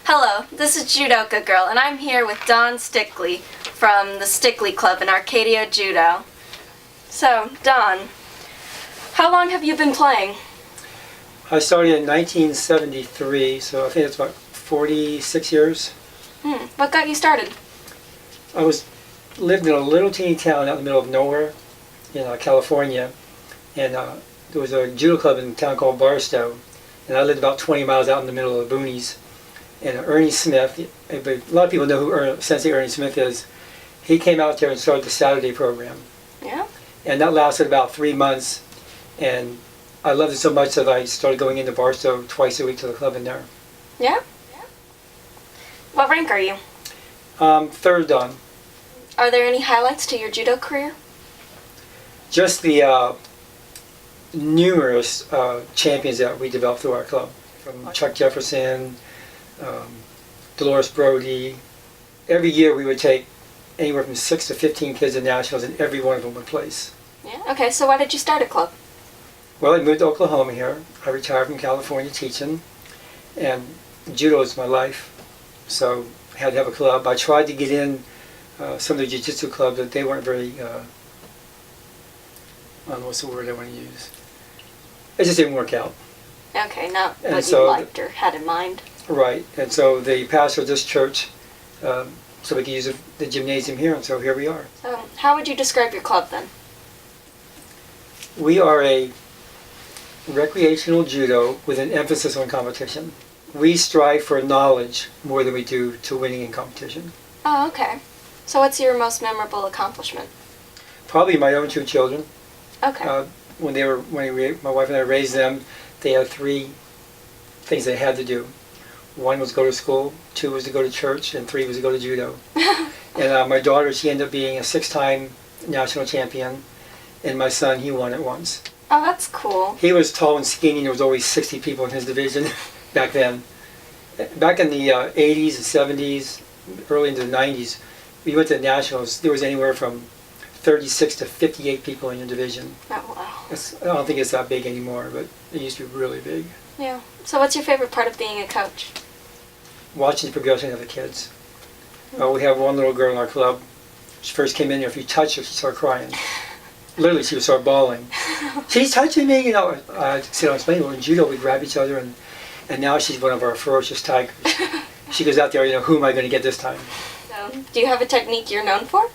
Hello, this is Judoka Girl, and I'm here with Don Stickley from the Stickley Club in Arcadia Judo. So, Don, how long have you been playing? I started in 1973, so I think it's about 46 years. What got you started? I lived in a little teeny town out in the middle of nowhere in California, and there was a judo club in a town called Barstow, and I lived about 20 miles out in the middle of the boonies. And Ernie Smith, a lot of people know who Sensei Ernie Smith is. He came out there and started the Saturday program. Yeah? And that lasted about 3 months, and I loved it so much that I started going into Barstow twice a week to the club in there. Yeah? What rank are you? Third Dan. Are there any highlights to your judo career? Just the numerous champions that we developed through our club, from Chuck Jefferson, Dolores Brody. Every year we would take anywhere from 6 to 15 kids to nationals, and every one of them would place. Yeah? Okay, so why did you start a club? Well, I moved to Oklahoma here. I retired from California teaching, and judo is my life, so I had to have a club. I tried to get in some of the jiu-jitsu clubs, but they weren't very, I don't know what's the word I want to use. It just didn't work out. Okay, not And what so you liked or had in mind. Right, and so the pastor of this church, so we could use the gymnasium here, and so here we are. So, how would you describe your club then? We are a recreational judo with an emphasis on competition. We strive for knowledge more than we do to winning in competition. Oh, okay. So what's your most memorable accomplishment? Probably my own 2 children. Okay. When my wife and I raised them, they had 3 things they had to do. 1 was go to school, 2 was to go to church, and 3 was to go to judo. And my daughter, she ended up being a 6-time national champion, and my son, he won it once. Oh, that's cool. He was tall and skinny, and there was always 60 people in his division back then. Back in the 80s and 70s, early into the 90s, we went to nationals. There was anywhere from 36 to 58 people in your division. Oh, wow. I don't think it's that big anymore, but it used to be really big. Yeah. So what's your favorite part of being a coach? Watching the progression of the kids. We have one little girl in our club. She first came in here. If you touch her, she'd start crying. Literally, she would start bawling. She's touching me, you know. I sit on explaining. In judo, we grab each other, and now she's one of our ferocious tigers. She goes out there, you know, who am I going to get this time? So, do you have a technique you're known for?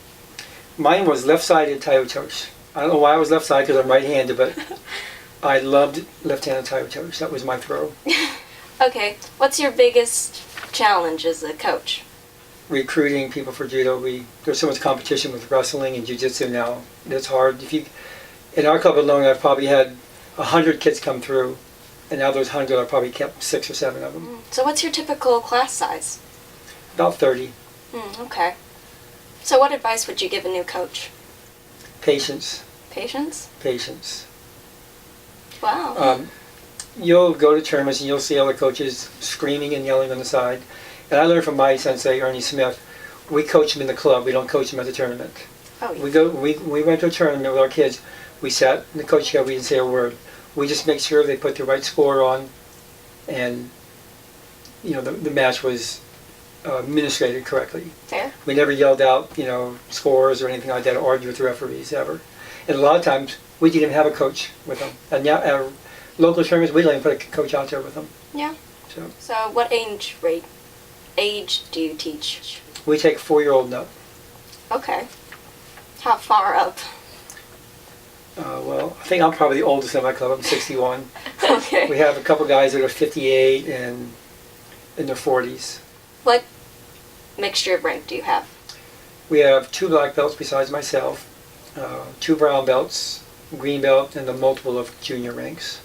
Mine was left-sided taiotosh. I don't know why I was left-sided, because I'm right-handed, but I loved left-handed taiotosh. That was my throw. Okay. What's your biggest challenge as a coach? Recruiting people for judo. There's so much competition with wrestling and jiu-jitsu now. It's hard. In our club alone, I've probably had 100 kids come through, and out of those 100, I've probably kept 6 or 7 of them. So what's your typical class size? About 30. Okay. So what advice would you give a new coach? Patience. Patience? Patience. Wow. You'll go to tournaments and you'll see other coaches screaming and yelling on the side. And I learned from my sensei, Ernie Smith, we coach them in the club, we don't coach them at the tournament. Oh, yeah. We went to a tournament with our kids, we sat in the coach chair, we didn't say a word. We just make sure they put the right score on, and you know, the match was administrated correctly. Fair. We never yelled out, you know, scores or anything like that, or argued with the referees ever. And a lot of times, we didn't even have a coach with them. And now, at local tournaments, we don't even put a coach out there with them. Yeah. So what age do you teach? We take 4-year-old and up. Okay. How far up? Well, I think I'm probably the oldest in my club. I'm 61. Okay. We have a couple guys that are 58 and in their 40s. What mixture of rank do you have? We have 2 black belts besides myself, 2 brown belts, green belt, and a multiple of junior ranks.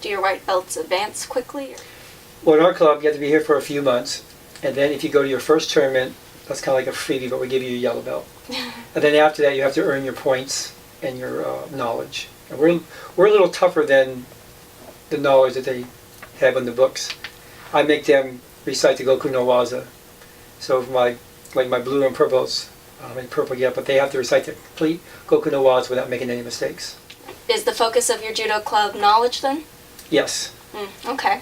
Do your white belts advance quickly? Well, in our club, you have to be here for a few months, and then if you go to your first tournament, that's kind of like a freebie, but we give you a yellow belt. And then after that, you have to earn your points and your knowledge. And we're a little tougher than the knowledge that they have in the books. I make them recite the Goku no Waza. So my blue and purple belts, and purple yet, but they have to recite the complete Goku no Waza without making any mistakes. Is the focus of your judo club knowledge then? Yes. Okay.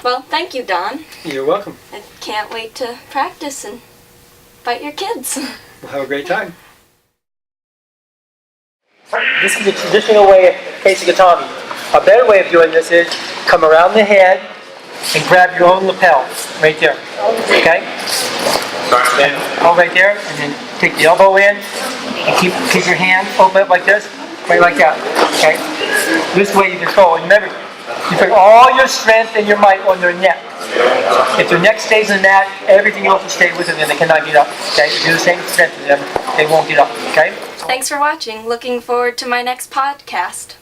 Well, thank you, Don. You're welcome. I can't wait to practice and fight your kids. We'll have a great time. This is the traditional way of facing a Tommy. A better way of doing this is come around the head and grab your own lapel right there. Okay? And hold right there, and then take the elbow in, and keep your hand open up like this, right like that. Okay? This way you control. And remember, you put all your strength and your might on their neck. If their neck stays in the mat, everything else will stay with them, and they cannot get up. Okay? If you do the same strength to them, they won't get up. Okay? Thanks for watching. Looking forward to my next podcast.